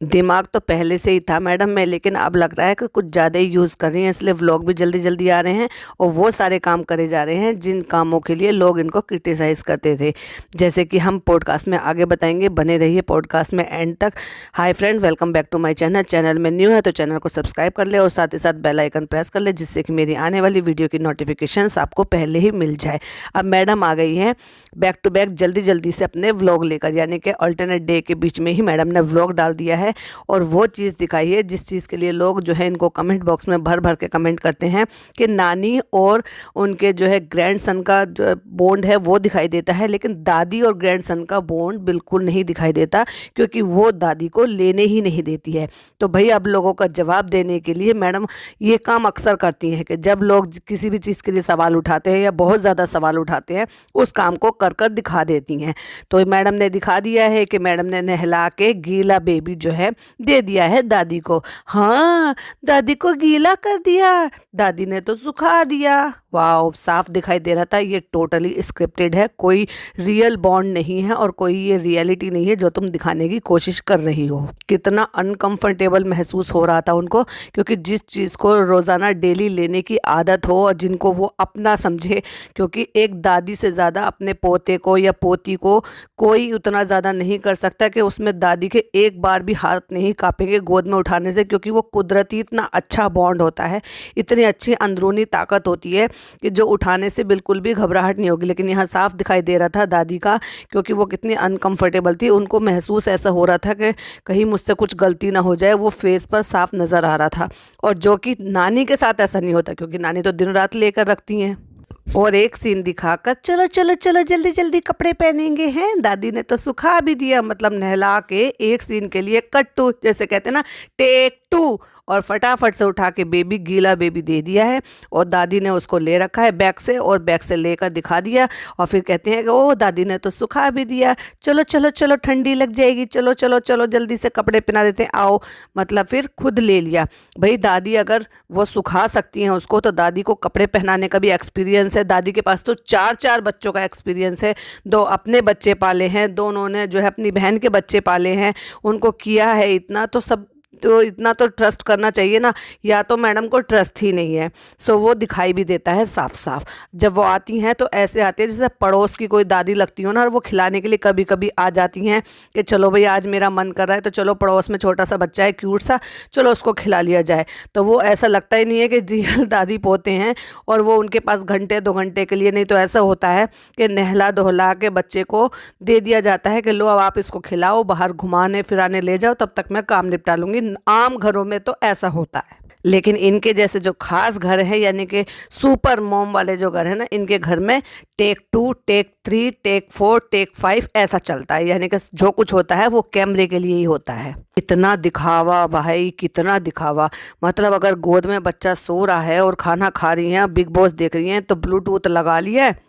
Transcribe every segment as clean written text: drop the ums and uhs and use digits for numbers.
दिमाग तो पहले से ही था मैडम में, लेकिन अब लगता है कि कुछ ज़्यादा ही यूज़ कर रही हैं, इसलिए व्लॉग भी जल्दी जल्दी आ रहे हैं और वो सारे काम करे जा रहे हैं जिन कामों के लिए लोग इनको क्रिटिसाइज़ करते थे। जैसे कि हम पॉडकास्ट में आगे बताएंगे, बने रहिए पॉडकास्ट में एंड तक। Hi friend, welcome back to my channel. Channel में न्यू है तो चैनल को सब्सक्राइब कर ले और साथ ही साथ बेल आइकन प्रेस कर ले, जिससे कि मेरी आने वाली वीडियो की नोटिफिकेशंस आपको पहले ही मिल जाए। अब मैडम आ गई हैं बैक टू बैक जल्दी जल्दी से अपने व्लॉग लेकर, यानी कि अल्टरनेट डे के बीच में ही मैडम ने व्लॉग डाल दिया है और वो चीज़ दिखाई है जिस चीज़ के लिए लोग जो है इनको कमेंट बॉक्स में भर भर के कमेंट करते हैं कि नानी और उनके जो है ग्रैंडसन का जो बॉन्ड है वो दिखाई देता है, लेकिन दादी और ग्रैंडसन का बॉन्ड बिल्कुल नहीं दिखाई देता, क्योंकि वो दादी को लेने ही नहीं देती है। तो भाई अब लोगों का जवाब देने के लिए मैडम ये काम अक्सर करती हैं कि जब लोग किसी भी चीज़ के लिए सवाल उठाते हैं या बहुत ज़्यादा सवाल उठाते हैं, उस काम को कर कर दिखा देती हैं। तो मैडम ने दिखा दिया है कि मैडम ने नहला के गीला बेबी जो है दे दिया है दादी को। हाँ, दादी को गीला कर दिया, दादी ने तो सुखा दिया। वाह, साफ दिखाई दे रहा था ये टोटली स्क्रिप्टेड है, कोई रियल बॉन्ड नहीं है और कोई ये रियलिटी नहीं है जो तुम दिखाने की कोशिश कर रही हो। कितना अनकंफर्टेबल महसूस हो रहा था उनको, क्योंकि जिस चीज़ को रोज़ाना डेली लेने की आदत हो और जिनको वो अपना समझे, क्योंकि एक दादी से ज़्यादा अपने पोते को या पोती को कोई उतना ज़्यादा नहीं कर सकता कि उसमें दादी के एक बार भी हाथ नहीं कांपेंगे गोद में उठाने से, क्योंकि वो कुदरती इतना अच्छा बॉन्ड होता है, इतनी अच्छी अंदरूनी ताकत होती है कि जो उठाने से बिल्कुल भी घबराहट नहीं होगी। लेकिन यहाँ साफ दिखाई दे रहा था दादी का, क्योंकि वो कितनी अनकंफर्टेबल थी, उनको महसूस ऐसा हो रहा था कि कहीं मुझसे कुछ गलती ना हो जाए, वो फेस पर साफ नज़र आ रहा था। और जो कि नानी के साथ ऐसा नहीं होता, क्योंकि नानी तो दिन रात लेकर रखती हैं। और एक सीन दिखाकर चलो चलो चलो जल्दी जल्दी कपड़े पहनेंगे हैं, दादी ने तो सुखा भी दिया, मतलब नहला के एक सीन के लिए कट टू, जैसे कहते हैं ना, टेक टू, और फटाफट से उठा के बेबी गीला बेबी दे दिया है और दादी ने उसको ले रखा है बैग से और बैग से लेकर दिखा दिया। और फिर कहते हैं कि ओ दादी ने तो सुखा भी दिया, चलो चलो चलो ठंडी लग जाएगी, चलो चलो चलो जल्दी से कपड़े पहना देते हैं, आओ। मतलब फिर खुद ले लिया। भाई दादी अगर वो सुखा सकती हैं उसको, तो दादी को कपड़े पहनाने का भी एक्सपीरियंस है। दादी के पास तो चार चार बच्चों का एक्सपीरियंस है, दो अपने बच्चे पाले हैं, दोनों ने जो है अपनी बहन के बच्चे पाले हैं, उनको किया है इतना, तो सब तो इतना तो ट्रस्ट करना चाहिए ना। या तो मैडम को ट्रस्ट ही नहीं है। सो वो दिखाई भी देता है साफ साफ। जब वो आती हैं तो ऐसे आती है जैसे पड़ोस की कोई दादी लगती हो ना, और वो खिलाने के लिए कभी कभी आ जाती हैं कि चलो भाई आज मेरा मन कर रहा है, तो चलो पड़ोस में छोटा सा बच्चा है क्यूट सा, चलो उसको खिला लिया जाए। तो वो ऐसा लगता ही नहीं है कि रियल दादी पोते हैं और वो उनके पास घंटे 2 घंटे के लिए। नहीं तो ऐसा होता है कि नहला धोला के बच्चे को दे दिया जाता है कि लो अब आप इसको खिलाओ, बाहर घुमाने फिराने ले जाओ, तब तक मैं काम निपटा लूँगी। आम घरों में तो ऐसा होता है, लेकिन इनके जैसे जो खास घर है, यानी कि सुपर मॉम वाले जो घर है ना, इनके घर में टेक 2, टेक 3, टेक 4, टेक 5 ऐसा चलता है, यानी कि जो कुछ होता है वो कैमरे के लिए ही होता है। इतना दिखावा भाई, कितना दिखावा। मतलब अगर गोद में बच्चा सो रहा है और खाना खा रही हैं, बिग बॉस देख रही हैं, तो ब्लूटूथ लगा लिया है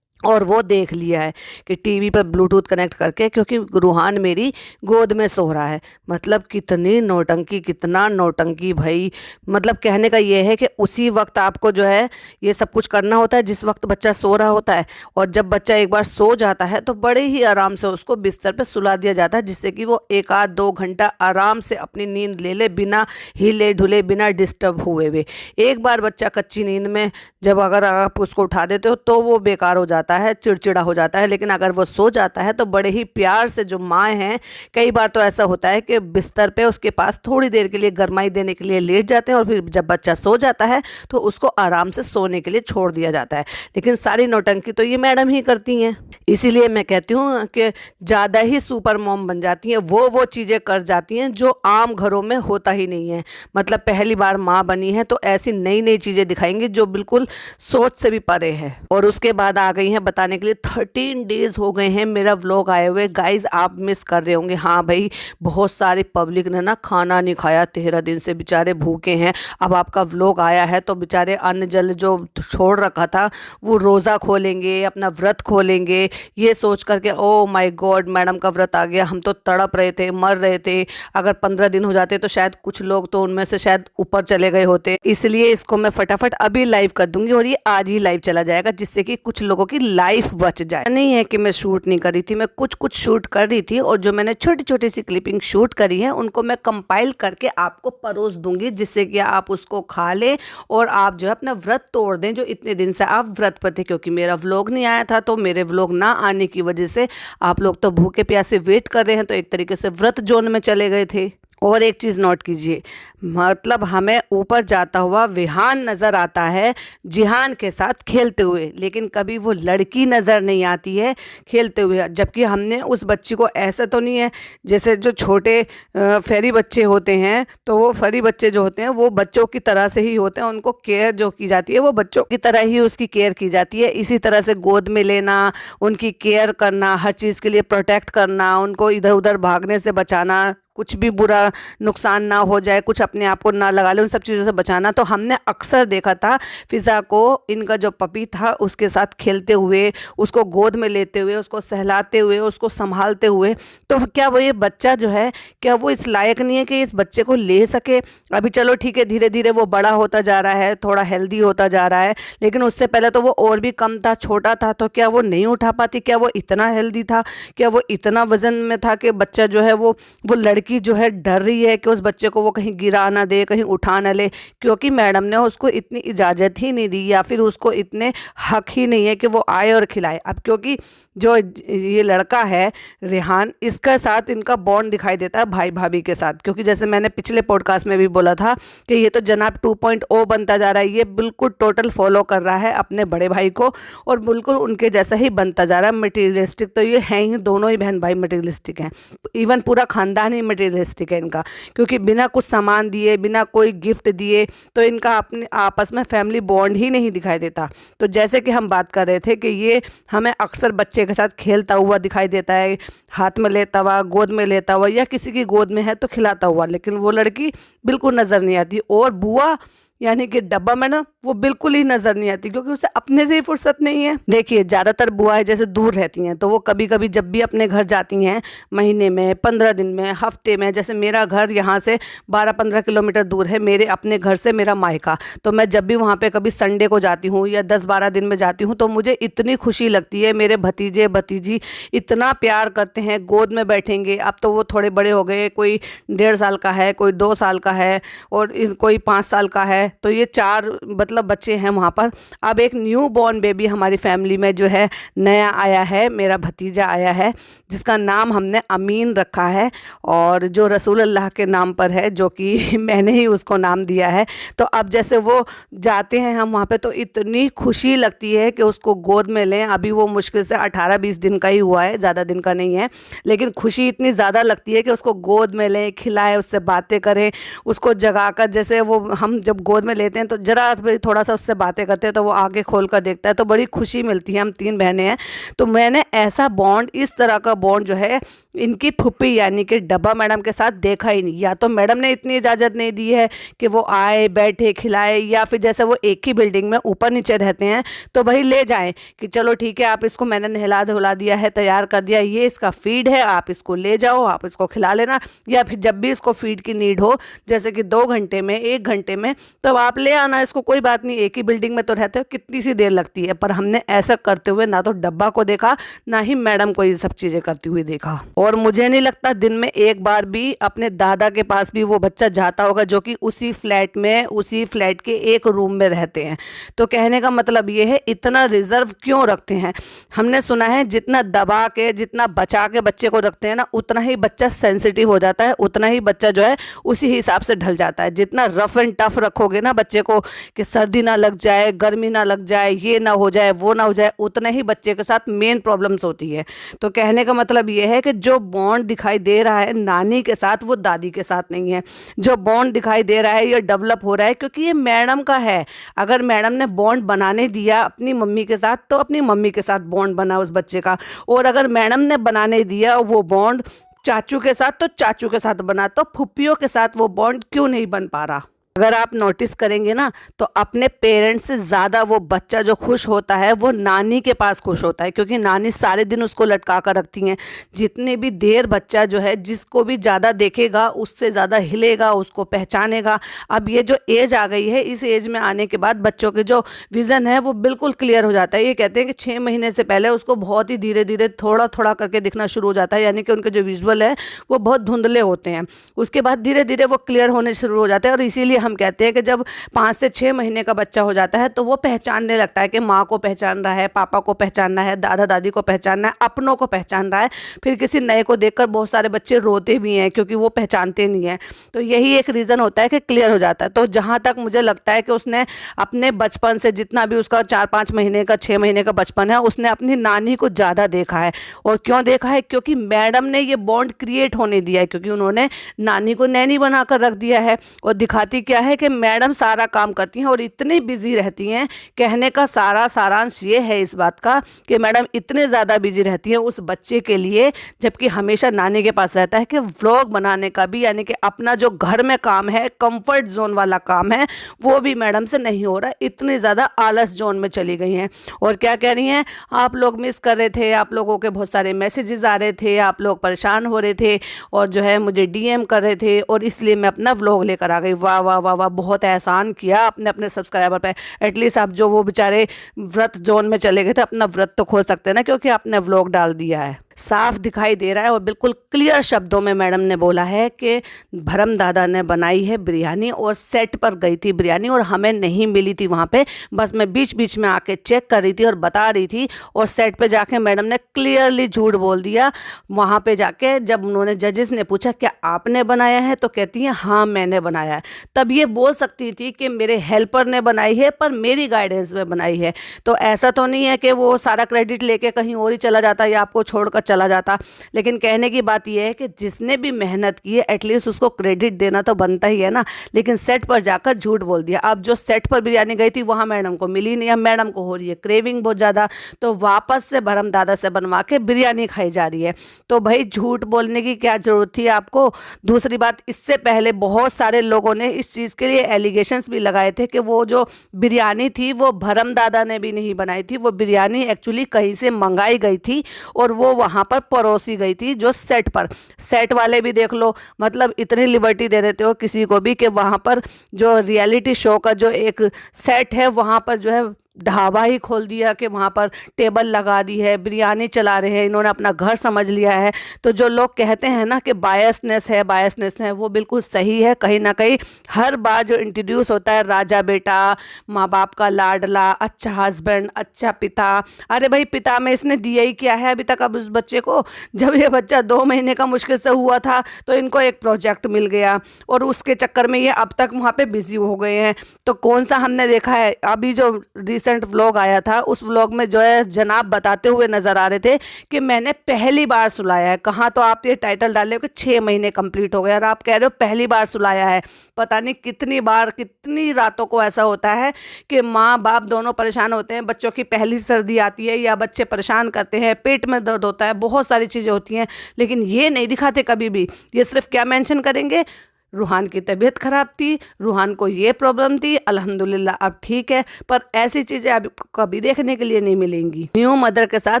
और वो देख लिया है कि टीवी पर ब्लूटूथ कनेक्ट करके, क्योंकि रूहान मेरी गोद में सो रहा है। मतलब कितनी नौटंकी, कितना नौटंकी भाई। मतलब कहने का ये है कि उसी वक्त आपको जो है ये सब कुछ करना होता है जिस वक्त बच्चा सो रहा होता है। और जब बच्चा एक बार सो जाता है तो बड़े ही आराम से उसको बिस्तर पर सुला दिया जाता है, जिससे कि वो 1 आध 2 घंटा आराम से अपनी नींद ले ले, बिना हिले ढुले, बिना डिस्टर्ब हुए हुए। एक बार बच्चा कच्ची नींद में जब अगर आप उसको उठा देते हो तो वो बेकार हो जाता है, चिड़चिड़ा हो जाता है। लेकिन अगर वो सो जाता है तो बड़े ही प्यार से, जो माँ हैं, कई बार तो ऐसा होता है कि बिस्तर पे उसके पास थोड़ी देर के लिए गरमाई देने के लिए लेट जाते हैं और फिर जब बच्चा सो जाता है तो उसको आराम से सोने के लिए छोड़ दिया जाता है। लेकिन सारी नौटंकी तो ये मैडम ही करती हैं। इसीलिए मैं कहती हूँ कि ज़्यादा ही सुपर मॉम बन जाती हैं, वो चीज़ें कर जाती हैं जो आम घरों में होता ही नहीं है। मतलब पहली बार माँ बनी है तो ऐसी नई नई चीज़ें दिखाएंगी जो बिल्कुल सोच से भी परे है। और उसके बाद आ गई हैं बताने के लिए 13 डेज हो गए हैं मेरा व्लॉग आए हुए। गाइज आप मिस कर रहे होंगे। हाँ भाई, बहुत सारी पब्लिक ने ना खाना नहीं खाया, 13 दिन से बेचारे भूखे हैं। अब आपका व्लॉग आया है तो बेचारे अन्न जल जो छोड़ रखा था वो रोज़ा खोलेंगे, अपना व्रत खोलेंगे, ये सोच करके ओ माय गॉड मैडम का व्रत आ गया, हम तो तड़प रहे थे, मर रहे थे। अगर 15 दिन हो जाते तो शायद कुछ लोग तो उनमें से शायद ऊपर चले गए होते। इसलिए इसको मैं फटाफट अभी लाइव कर दूंगी और ये आज ही लाइव चला जाएगा, जिससे कि कुछ लोगों की लाइफ बच जाए। नहीं है कि मैं शूट नहीं करी थी, मैं कुछ कुछ शूट कर रही थी, और जो मैंने छोटी छोटी सी क्लिपिंग शूट करी है उनको मैं कंपाइल करके आपको परोस दूंगी, जिससे कि आप उसको खा लें और आप जो है अपना व्रत तोड़ दें जो इतने दिन से आप व्रत पर थे। क्योंकि मेरा व्लॉग नहीं आया था, तो मेरे व्लॉग ना आने की वजह से आप लोग तो भूखे प्यासे वेट कर रहे हैं, तो एक तरीके से व्रत जोन में चले गए थे। और एक चीज़ नोट कीजिए, मतलब हमें ऊपर जाता हुआ विहान नज़र आता है जिहान के साथ खेलते हुए, लेकिन कभी वो लड़की नज़र नहीं आती है खेलते हुए। जबकि हमने उस बच्ची को, ऐसा तो नहीं है जैसे जो छोटे फेरी बच्चे होते हैं, तो वो फेरी बच्चे जो होते हैं वो बच्चों की तरह से ही होते हैं, उनको केयर जो की जाती है वो बच्चों की तरह ही उसकी केयर की जाती है। इसी तरह से गोद में लेना, उनकी केयर करना, हर चीज़ के लिए प्रोटेक्ट करना, उनको इधर उधर भागने से बचाना, कुछ भी बुरा नुकसान ना हो जाए, कुछ अपने आप को ना लगा ले, उन सब चीज़ों से बचाना। तो हमने अक्सर देखा था फ़िज़ा को इनका जो पपी था उसके साथ खेलते हुए, उसको गोद में लेते हुए, उसको सहलाते हुए, उसको संभालते हुए। तो क्या वो ये बच्चा जो है, क्या वो इस लायक नहीं है कि इस बच्चे को ले सके? अभी चलो ठीक है, धीरे धीरे वो बड़ा होता जा रहा है, थोड़ा हेल्दी होता जा रहा है, लेकिन उससे पहले तो वो और भी कम था, छोटा था। तो क्या वो नहीं उठा पाती? क्या वो इतना हेल्दी था? क्या वो इतना वज़न में था कि बच्चा जो है वो लड़की जो है डर रही है कि उस बच्चे को वो कहीं गिरा ना दे, कहीं उठा ना ले? क्योंकि मैडम ने उसको इतनी इजाज़त ही नहीं दी, या फिर उसको इतने हक ही नहीं है कि वो आए और खिलाए। अब क्योंकि जो ये लड़का है रेहान, इसका साथ इनका बॉन्ड दिखाई देता है भाई भाभी के साथ। क्योंकि जैसे मैंने पिछले पॉडकास्ट में भी बोला था कि ये तो जनाब 2.0 बनता जा रहा है, ये बिल्कुल टोटल फॉलो कर रहा है अपने बड़े भाई को, और बिल्कुल उनके जैसा ही बनता जा रहा है। मटेरियलिस्टिक तो ये हैं ही, दोनों ही बहन भाई मटेरियलिस्टिक हैं, इवन पूरा खानदान ही मटेरियलिस्टिक है इनका। क्योंकि बिना कुछ सामान दिए, बिना कोई गिफ्ट दिए, तो इनका अपने आपस में फैमिली बॉन्ड ही नहीं दिखाई देता। तो जैसे कि हम बात कर रहे थे कि ये हमें अक्सर बच्चे के साथ खेलता हुआ दिखाई देता है, हाथ में लेता हुआ, गोद में लेता हुआ, या किसी की गोद में है तो खिलाता हुआ, लेकिन वो लड़की बिल्कुल नज़र नहीं आती। और बुआ यानी कि डब्बा में ना, वो बिल्कुल ही नज़र नहीं आती, क्योंकि उसे अपने से ही फुर्सत नहीं है। देखिए, ज़्यादातर बुआएं जैसे दूर रहती हैं, तो वो कभी कभी जब भी अपने घर जाती हैं, महीने में, 15 दिन में, हफ्ते में, जैसे मेरा घर यहाँ से 12-15 किलोमीटर दूर है, मेरे अपने घर से मेरा मायका। तो मैं जब भी वहाँ पे कभी संडे को जाती हूँ या 10-12 दिन में जाती हूँ, तो मुझे इतनी खुशी लगती है। मेरे भतीजे भतीजी इतना प्यार करते हैं, गोद में बैठेंगे। अब तो वो थोड़े बड़े हो गए, कोई 1.5 साल का है, कोई 2 साल का है, और कोई 5 साल का है। तो ये 4 मतलब बच्चे हैं वहाँ पर। अब एक न्यू बॉर्न बेबी हमारी फैमिली में जो है नया आया है, मेरा भतीजा आया है, जिसका नाम हमने अमीन रखा है, और जो रसूल अल्लाह के नाम पर है, जो कि मैंने ही उसको नाम दिया है। तो अब जैसे वो जाते हैं हम वहाँ पे, तो इतनी खुशी लगती है कि उसको गोद में लें। अभी वो मुश्किल से 18-20 दिन का ही हुआ है, ज़्यादा दिन का नहीं है, लेकिन खुशी इतनी ज़्यादा लगती है कि उसको गोद में लें, खिलाएं, उससे बातें करें, उसको जगाकर, जैसे वो हम जब गोद में लेते हैं तो जरा थोड़ा सा उससे बातें करते हैं, तो वो आगे खोल कर देखता है, तो बड़ी खुशी मिलती है। हम 3 बहनें हैं, तो मैंने ऐसा बॉन्ड, इस तरह का बॉन्ड जो है इनकी फुप्पी यानी कि डब्बा मैडम के साथ देखा ही नहीं। या तो मैडम ने इतनी इजाज़त नहीं दी है कि वो आए, बैठे, खिलाए, या फिर जैसे वो एक ही बिल्डिंग में ऊपर नीचे रहते हैं तो भाई ले जाएं कि चलो ठीक है, आप इसको, मैंने नहला धुला दिया है, तैयार कर दिया, ये इसका फीड है, आप इसको ले जाओ, आप इसको खिला लेना। या फिर जब भी इसको फीड की नीड हो, जैसे कि 2 घंटे में, 1 घंटे में, तब आप ले आना इसको, कोई बात नहीं, एक ही बिल्डिंग में तो रहते हो, कितनी सी देर लगती है। पर हमने ऐसा करते हुए ना तो डब्बा को देखा, ना ही मैडम को ये सब चीज़ें करती हुई देखा। और मुझे नहीं लगता दिन में एक बार भी अपने दादा के पास भी वो बच्चा जाता होगा, जो कि उसी फ्लैट में, उसी फ्लैट के एक रूम में रहते हैं। तो कहने का मतलब ये है, इतना रिजर्व क्यों रखते हैं? हमने सुना है जितना दबा के, जितना बचा के बच्चे को रखते हैं ना, उतना ही बच्चा सेंसिटिव हो जाता है, उतना ही बच्चा जो है उसी हिसाब से ढल जाता है। जितना रफ एंड टफ रखोगे ना बच्चे को, कि सर्दी ना लग जाए, गर्मी ना लग जाए, ये ना हो जाए, वो ना हो जाए, उतना ही बच्चे के साथ मेन प्रॉब्लम्स होती है। तो कहने का मतलब ये है कि जो बॉन्ड दिखाई दे रहा है नानी के साथ, वो दादी के साथ नहीं है। जो बॉन्ड दिखाई दे रहा है, ये डेवलप हो रहा है क्योंकि ये मैडम का है। अगर मैडम ने बॉन्ड बनाने दिया अपनी मम्मी के साथ, तो अपनी मम्मी के साथ बॉन्ड बना उस बच्चे का। और अगर मैडम ने बनाने दिया वो बॉन्ड चाचू के साथ, तो चाचू के साथ बना, तो फुप्पियों के साथ वो बॉन्ड क्यों नहीं बन पा रहा? अगर आप नोटिस करेंगे ना तो अपने पेरेंट्स से ज़्यादा वो बच्चा जो खुश होता है वो नानी के पास खुश होता है, क्योंकि नानी सारे दिन उसको लटका कर रखती हैं। जितनी भी देर बच्चा जो है जिसको भी ज़्यादा देखेगा उससे ज़्यादा हिलेगा, उसको पहचानेगा। अब ये जो एज आ गई है, इस एज में आने के बाद बच्चों के जो विज़न है वो बिल्कुल क्लियर हो जाता है। ये कहते हैं कि 6 महीने से पहले उसको बहुत ही धीरे धीरे थोड़ा थोड़ा करके दिखना शुरू हो जाता है, यानी कि उनके जो विजुअल है वो बहुत धुंधले होते हैं। उसके बाद धीरे धीरे वो क्लियर होने शुरू हो जाते हैं। और इसीलिए हम कहते हैं कि जब 5 से 6 महीने का बच्चा हो जाता है तो वो पहचानने लगता है कि माँ को पहचान रहा है, पापा को पहचानना है, दादा दादी को पहचानना है, अपनों को पहचान रहा है। फिर किसी नए को देखकर बहुत सारे बच्चे रोते भी हैं क्योंकि वो पहचानते नहीं हैं। तो यही एक रीज़न होता है कि क्लियर हो जाता है। तो जहाँ तक मुझे लगता है कि उसने अपने बचपन से, जितना भी उसका 4-5 महीने का 6 महीने का बचपन है, उसने अपनी नानी को ज़्यादा देखा है। और क्यों देखा है? क्योंकि मैडम ने ये बॉन्ड क्रिएट होने दिया है, क्योंकि उन्होंने नानी को नैनी बनाकर रख दिया है। और दिखाती क्या है कि मैडम सारा काम करती हैं और इतनी बिजी रहती हैं। कहने का सारांश ये है इस बात का कि मैडम इतने ज़्यादा बिजी रहती हैं उस बच्चे के लिए, जबकि हमेशा नानी के पास रहता है कि व्लॉग बनाने का भी, यानी कि अपना जो घर में काम है, कंफर्ट जोन वाला काम है, वो भी मैडम से नहीं हो रहा। इतनी ज़्यादा आलस जोन में चली गई हैं। और क्या कह रही हैं, आप लोग मिस कर रहे थे, आप लोगों के बहुत सारे मैसेजेस आ रहे थे, आप लोग परेशान हो रहे थे और जो है मुझे डीएम कर रहे थे, और इसलिए मैं अपना व्लॉग लेकर आ गई। वाह वाह वाह वाह, बहुत एहसान किया अपने अपने सब्सक्राइबर पे। एटलीस्ट आप जो वो बेचारे व्रत जोन में चले गए थे, अपना व्रत तो खोल सकते हैं ना, क्योंकि आपने व्लॉग डाल दिया है। साफ दिखाई दे रहा है और बिल्कुल क्लियर शब्दों में मैडम ने बोला है कि भरम दादा ने बनाई है बिरयानी, और सेट पर गई थी बिरयानी और हमें नहीं मिली थी वहाँ पे। बस मैं बीच बीच में आके चेक कर रही थी और बता रही थी, और सेट पे जाके मैडम ने क्लियरली झूठ बोल दिया। वहाँ पे जाके जब उन्होंने, जजेस ने पूछा क्या आपने बनाया है, तो कहती हैं हाँ मैंने बनाया है। तब ये बोल सकती थी कि मेरे हेल्पर ने बनाई है पर मेरी गाइडेंस में बनाई है। तो ऐसा तो नहीं है कि वो सारा क्रेडिट लेके कहीं और ही चला जाता या आपको छोड़कर चला जाता। लेकिन कहने की बात यह है कि जिसने भी मेहनत की है एटलीस्ट उसको क्रेडिट देना तो बनता ही है ना। लेकिन सेट पर जाकर झूठ बोल दिया। अब जो सेट पर बिरयानी गई थी वहाँ मैडम को मिली नहीं। अब मैडम को हो रही है क्रेविंग बहुत ज़्यादा, तो वापस से भरम दादा से बनवा के बिरयानी खाई जा रही है। तो भाई झूठ बोलने की क्या ज़रूरत थी आपको। दूसरी बात, इससे पहले बहुत सारे लोगों ने इस चीज़ के लिए एलिगेशंस भी लगाए थे कि वो जो बिरयानी थी वो भरम दादा ने भी नहीं बनाई थी, वो बिरयानी एक्चुअली कहीं से मंगाई गई थी और वो वहाँ पर परोसी गई थी जो सेट पर। सेट वाले भी देख लो, मतलब इतनी लिबर्टी दे देते हो किसी को भी कि वहाँ पर जो रियलिटी शो का जो एक सेट है वहाँ पर जो है ढाबा ही खोल दिया कि वहाँ पर टेबल लगा दी है, बिरयानी चला रहे हैं, इन्होंने अपना घर समझ लिया है। तो जो लोग कहते हैं ना कि बायसनेस है, वो बिल्कुल सही है। कहीं ना कहीं हर बार जो इंट्रोड्यूस होता है राजा बेटा, माँ बाप का लाडला, अच्छा हस्बैंड, अच्छा पिता, अरे भाई पिता में इसने दिया ही क्या है अभी तक। अब उस बच्चे को, जब ये बच्चा 2 महीने का मुश्किल से हुआ था तो इनको एक प्रोजेक्ट मिल गया और उसके चक्कर में ये अब तक वहाँ पे बिजी हो गए हैं। तो कौन सा हमने देखा है, अभी जो रिसेंट व्लॉग आया था उस व्लॉग में जो है जनाब बताते हुए नजर आ रहे थे कि मैंने पहली बार सुलाया है। कहाँ तो आप ये टाइटल डाल रहे हो कि 6 महीने कंप्लीट हो गए और आप कह रहे हो पहली बार सुलाया है। पता नहीं कितनी बार, कितनी रातों को ऐसा होता है कि माँ बाप दोनों परेशान होते हैं, बच्चों की पहली सर्दी आती है या बच्चे परेशान करते हैं, पेट में दर्द होता है, बहुत सारी चीज़ें होती हैं, लेकिन ये नहीं दिखाते कभी भी। ये सिर्फ क्या मेंशन करेंगे, रूहान की तबीयत ख़राब थी, रूहान को ये प्रॉब्लम थी, अल्हम्दुलिल्लाह अब ठीक है। पर ऐसी चीज़ें अब कभी देखने के लिए नहीं मिलेंगी। न्यू मदर के साथ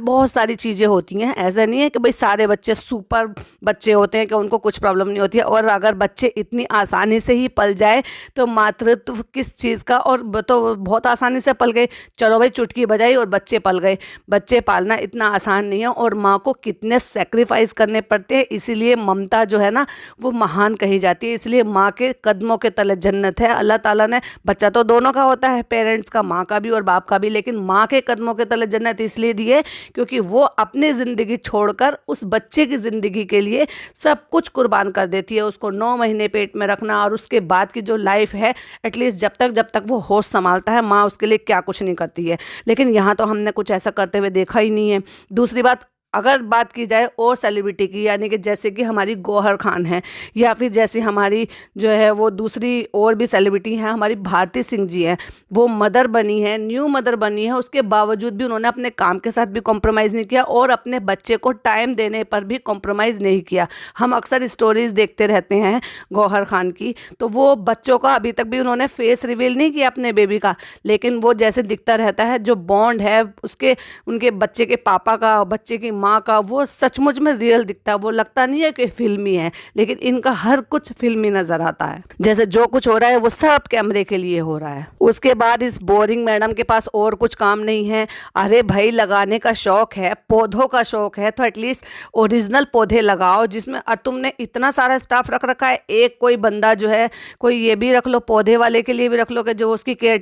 बहुत सारी चीज़ें होती हैं। ऐसा नहीं है कि भाई सारे बच्चे सुपर बच्चे होते हैं कि उनको कुछ प्रॉब्लम नहीं होती है। और अगर बच्चे इतनी आसानी से ही पल जाए तो मातृत्व किस चीज़ का, और तो बहुत आसानी से पल गए, चलो भाई चुटकी बजाई और बच्चे पल गए। बच्चे पालना इतना आसान नहीं है और माँ को कितने सेक्रीफाइस करने पड़ते हैं। इसीलिए ममता जो है ना वो महान कही जाती है। इसलिए माँ के कदमों के तले जन्नत है। अल्लाह ताला ने, बच्चा तो दोनों का होता है, पेरेंट्स का, माँ का भी और बाप का भी, लेकिन माँ के कदमों के तले जन्नत इसलिए दी है क्योंकि वो अपनी ज़िंदगी छोड़कर उस बच्चे की ज़िंदगी के लिए सब कुछ कुर्बान कर देती है। उसको 9 महीने पेट में रखना और उसके बाद की जो लाइफ है, एटलीस्ट जब तक वो होश संभालता है, माँ उसके लिए क्या कुछ नहीं करती है। लेकिन यहाँ तो हमने कुछ ऐसा करते हुए देखा ही नहीं है। दूसरी बात, अगर बात की जाए और सेलिब्रिटी की, यानी कि जैसे कि हमारी गौहर खान है, या फिर जैसे हमारी जो है वो दूसरी और भी सेलिब्रिटी हैं, हमारी भारती सिंह जी हैं, वो मदर बनी है, न्यू मदर बनी है, उसके बावजूद भी उन्होंने अपने काम के साथ भी कॉम्प्रोमाइज़ नहीं किया और अपने बच्चे को टाइम देने पर भी कॉम्प्रोमाइज़ नहीं किया। हम अक्सर स्टोरीज़ देखते रहते हैं गौहर खान की, तो वो बच्चों का अभी तक भी उन्होंने फेस रिवील नहीं किया अपने बेबी का, लेकिन वो जैसे दिखता रहता है, जो बॉन्ड है उसके उनके बच्चे के पापा का, बच्चे की माँ का, वो सचमुच में रियल दिखता है। वो लगता नहीं है कि फिल्मी है, लेकिन इनका हर कुछ फिल्मी नजर आता है। जैसे जो कुछ हो रहा है वो सब कैमरे के लिए हो रहा है। उसके बाद इस बोरिंग मैडम के पास और कुछ काम नहीं है। अरे भाई, लगाने का शौक है, पौधों का शौक है, तो एटलीस्ट ओरिजिनल पौधे लगाओ, जिसमें तुमने इतना सारा स्टाफ रख रखा है, एक कोई बंदा जो है, कोई ये भी रख लो, पौधे वाले के लिए भी रख लो कि जो उसकी केयर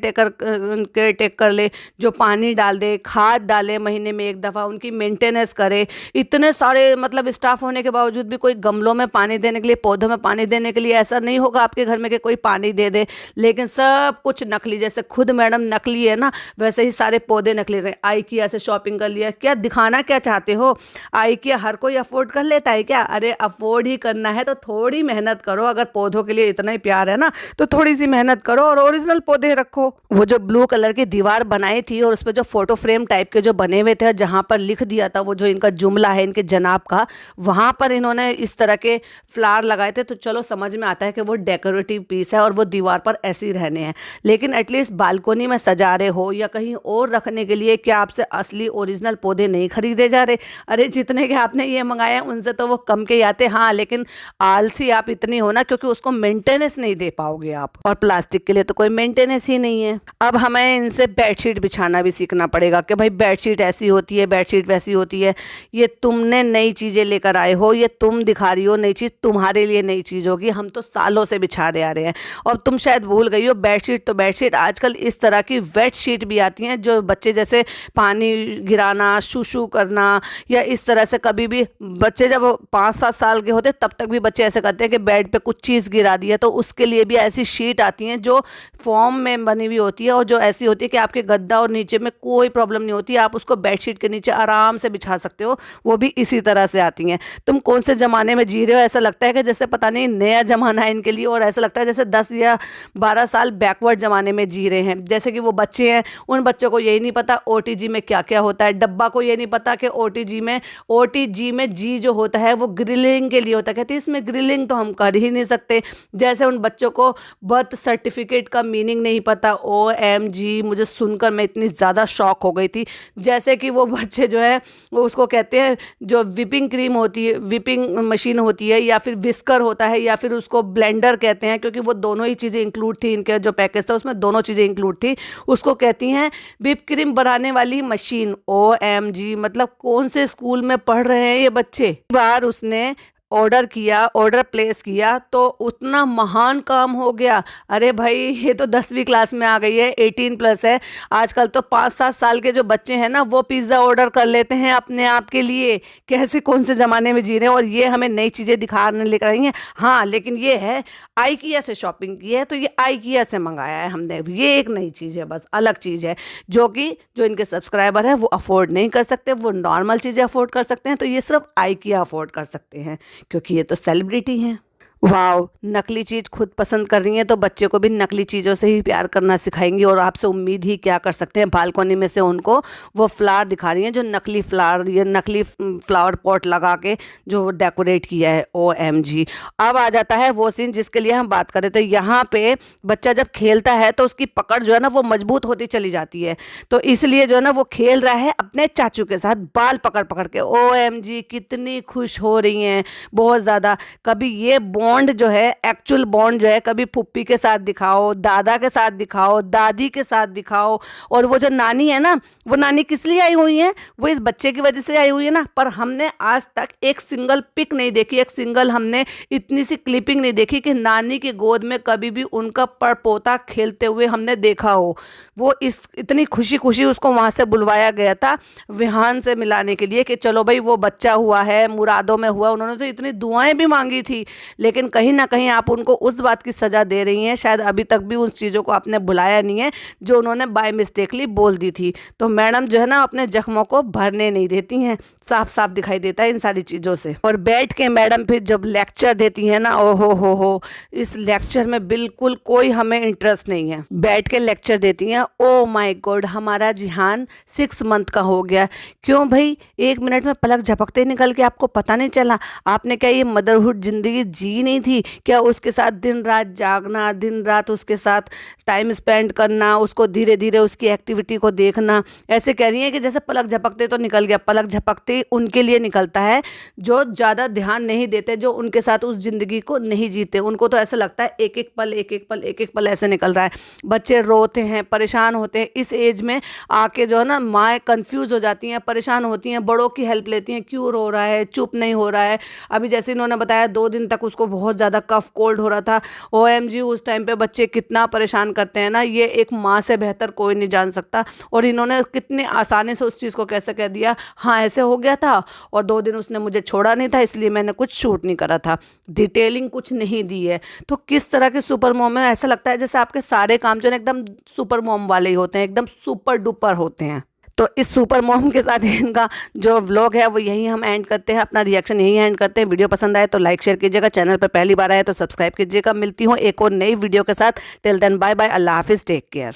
टेक कर ले, जो पानी डाल दे, खाद डाले महीने में एक दफ़ा, उनकी मेंटेनेंस करे। इतने सारे मतलब स्टाफ होने के बावजूद भी कोई गमलों में पानी देने के लिए, पौधों में पानी देने के लिए ऐसा नहीं होगा आपके घर में कि कोई पानी दे दे, लेकिन सब कुछ नकली। जैसे खुद मैडम नकली है ना, वैसे ही सारे पौधे नकली रहे। आइकिया से शॉपिंग कर लिया, क्या दिखाना क्या चाहते हो? आइकिया हर कोई अफोर्ड कर लेता है क्या? अरे अफोर्ड ही करना है तो थोड़ी मेहनत करो। अगर पौधों के लिए इतना ही प्यार है ना, तो थोड़ी सी मेहनत करो और ओरिजिनल पौधे रखो। वो जो ब्लू कलर की दीवार बनाई थी और उस पर जो फोटो फ्रेम टाइप के जो बने हुए थे, जहाँ पर लिख दिया था वो जो इनका जुमला है इनके जनाब का, वहाँ पर इन्होंने इस तरह के फ्लावर लगाए थे, तो चलो समझ में आता है कि वो डेकोरेटिव पीस है और वो दीवार पर ऐसे ही रहने हैं। लेकिन एटलीस्ट बालकोनी में सजा रहे हो या कहीं और रखने के लिए, क्या आपसे असली ओरिजिनल पौधे नहीं खरीदे जा रहे? अरे जितने के आपने ये मंगाए हैं उनसे तो वो कम के ही आते। हाँ, लेकिन आलसी आप इतनी हो ना, क्योंकि उसको मेंटेनेंस नहीं दे पाओगे आप, और प्लास्टिक के लिए तो कोई मेंटेनेंस ही नहीं है। अब हमें इनसे बेडशीट बिछाना भी सीखना पड़ेगा कि भाई बेडशीट ऐसी होती है, बेडशीट वैसी होती है। ये तुमने नई चीज़ें लेकर आए हो, ये तुम दिखा रही हो नई चीज़, तुम्हारे लिए नई चीज़ होगी। हम तो सालों से बिछाते आ रहे हैं और तुम शायद भूल गई हो। बेडशीट तो बेडशीट, आजकल इस तरह की वेट शीट भी आती हैं जो बच्चे जैसे पानी गिराना, शूशू करना, या इस तरह से कभी भी बच्चे जब 5-7 साल के होते तब तक भी बच्चे ऐसे करते हैं कि बेड पे कुछ चीज़ गिरा दी है, तो उसके लिए भी ऐसी शीट आती हैं जो फॉर्म में बनी हुई होती है और जो ऐसी होती है कि आपके गद्दा और नीचे में कोई प्रॉब्लम नहीं होती, आप उसको बेडशीट के नीचे आराम से बिछा सकते हो। वो भी इसी तरह से आती हैं। तुम कौन से ज़माने में जी रहे हो? ऐसा लगता है कि जैसे पता नहीं नया ज़माना है इनके लिए, और ऐसा लगता है जैसे 10 या 12 साल बैकवर्ड ज़माने में जी रहे हैं। जैसे कि वो बच्चे हैं, उन बच्चों को यही नहीं पता ओटीजी में क्या क्या होता है, डब्बा को ये नहीं पता कि ओटीजी में जी जो होता है वो ग्रिलिंग के लिए होता है। कहती है इसमें ग्रिलिंग तो हम कर ही नहीं सकते। जैसे उन बच्चों को बर्थ सर्टिफिकेट का मीनिंग नहीं पता। OMG, मुझे सुनकर मैं इतनी ज़्यादा शॉक हो गई थी। जैसे कि वो बच्चे जो है वो उसको कहते हैं, जो विपिंग क्रीम होती है, विपिंग मशीन होती है, या फिर विस्कर होता है, या फिर उसको ब्लेंडर कहते हैं, क्योंकि वो दोनों ही चीज़ें इंक्लूड थी। इनके जो पैकेज था उसमें दोनों चीज़ें इंक्लूड थी। उसको कहती हैं विप क्रीम बनाने वाली मशीन। OMG, मतलब कौन से स्कूल में पढ़ रहे हैं ये बच्चे? बार उसने ऑर्डर प्लेस किया तो उतना महान काम हो गया। अरे भाई, ये तो 10वीं क्लास में आ गई है, 18+ है। आजकल तो 5-7 साल के जो बच्चे हैं ना, वो पिज़्ज़ा ऑर्डर कर लेते हैं अपने आप के लिए। कैसे कौन से ज़माने में जी रहे हैं, और ये हमें नई चीज़ें दिखाने लेकर आई हैं। हाँ, लेकिन ये है आइकिया से शॉपिंग की है, तो ये आइकिया से मंगाया है हमने। ये एक नई चीज़ है, बस अलग चीज़ है, जो इनके सब्सक्राइबर है वो अफोर्ड नहीं कर सकते। वो नॉर्मल चीज़ें अफोर्ड कर सकते हैं, तो ये सिर्फ आइकिया अफोर्ड कर सकते हैं, क्योंकि ये तो सेलिब्रिटी हैं। वाओ, नकली चीज़ खुद पसंद कर रही हैं तो बच्चे को भी नकली चीज़ों से ही प्यार करना सिखाएंगी। और आपसे उम्मीद ही क्या कर सकते हैं? बालकोनी में से उनको वो फ्लावर दिखा रही हैं, जो नकली फ्लावर या नकली फ्लावर पॉट लगा के जो डेकोरेट किया है। OMG। अब आ जाता है वो सीन जिसके लिए हम बात कर रहे थे। यहाँ पे बच्चा जब खेलता है तो उसकी पकड़ जो है ना वो मजबूत होती चली जाती है, तो इसलिए जो है ना वो खेल रहा है अपने चाचू के साथ बाल पकड़ पकड़ के। OMG, कितनी खुश हो रही हैं, बहुत ज़्यादा। कभी ये बॉन्ड जो है, एक्चुअल बॉन्ड जो है, कभी फुप्पी के साथ दिखाओ, दादा के साथ दिखाओ, दादी के साथ दिखाओ। और वो जो नानी है ना, वो नानी किस लिए आई हुई है? वो इस बच्चे की वजह से आई हुई है ना। पर हमने आज तक एक सिंगल पिक नहीं देखी, एक सिंगल हमने इतनी सी क्लिपिंग नहीं देखी कि नानी की गोद में कभी भी उनका परपोता खेलते हुए हमने देखा हो। वो इतनी खुशी खुशी उसको वहाँ से बुलवाया गया था विहान से मिलाने के लिए कि चलो भाई वो बच्चा हुआ है, मुरादों में हुआ। उन्होंने तो इतनी दुआएं भी मांगी थी, लेकिन लेकिन कहीं ना कहीं आप उनको उस बात की सज़ा दे रही हैं, शायद अभी तक भी उस चीज़ों को आपने भुलाया नहीं है जो उन्होंने बाय मिस्टेकली बोल दी थी। तो मैडम जो है ना अपने जख्मों को भरने नहीं देती हैं, साफ साफ दिखाई देता है इन सारी चीज़ों से। और बैठ के मैडम फिर जब लेक्चर देती हैं ना, ओ हो, इस लेक्चर में बिल्कुल कोई हमें इंटरेस्ट नहीं है। बैठ के लेक्चर देती हैं, ओ माय गॉड हमारा जिहान 6 मंथ का हो गया। क्यों भाई, 1 मिनट में पलक झपकते निकल के आपको पता नहीं चला? आपने क्या ये मदरहुड ज़िंदगी जी नहीं थी क्या? उसके साथ दिन रात जागना, दिन रात उसके साथ टाइम स्पेंड करना, उसको धीरे धीरे उसकी एक्टिविटी को देखना। ऐसे कह रही हैं कि जैसे पलक झपकते तो निकल गया। पलक झपकते उनके लिए निकलता है जो ज़्यादा ध्यान नहीं देते, जो उनके साथ उस ज़िंदगी को नहीं जीते। उनको तो ऐसा लगता है एक एक पल एक एक पल एक एक पल ऐसे निकल रहा है। बच्चे रोते हैं, परेशान होते हैं। इस एज में आके जो है ना माँ कंफ्यूज हो जाती हैं, परेशान होती हैं, बड़ों की हेल्प लेती हैं, क्यों रो रहा है, चुप नहीं हो रहा है। अभी जैसे इन्होंने बताया 2 दिन तक उसको बहुत ज़्यादा कफ कोल्ड हो रहा था। OMG उस टाइम पे बच्चे कितना परेशान करते हैं ना, ये एक माँ से बेहतर कोई नहीं जान सकता। और इन्होंने कितनी आसानी से उस चीज़ को कैसे कह दिया, हाँ ऐसे हो गया था और 2 दिन उसने मुझे छोड़ा नहीं था इसलिए मैंने कुछ शूट नहीं करा था। डिटेलिंग कुछ नहीं दी है। तो किस तरह के सुपर मॉम है, ऐसा लगता है जैसे आपके सारे काम जो है एकदम सुपर मॉम वाले ही होते हैं, एकदम सुपर डुपर होते हैं। तो इस सुपर मॉम के साथ इनका जो व्लॉग है वो यही हम एंड करते हैं, अपना रिएक्शन यही एंड करते हैं। वीडियो पसंद आए तो लाइक शेयर कीजिएगा, चैनल पर पहली बार आए तो सब्सक्राइब कीजिएगा। मिलती हूँ एक और नई वीडियो के साथ। टिल देन बाय बाय, अल्लाह हाफिज़, टेक केयर।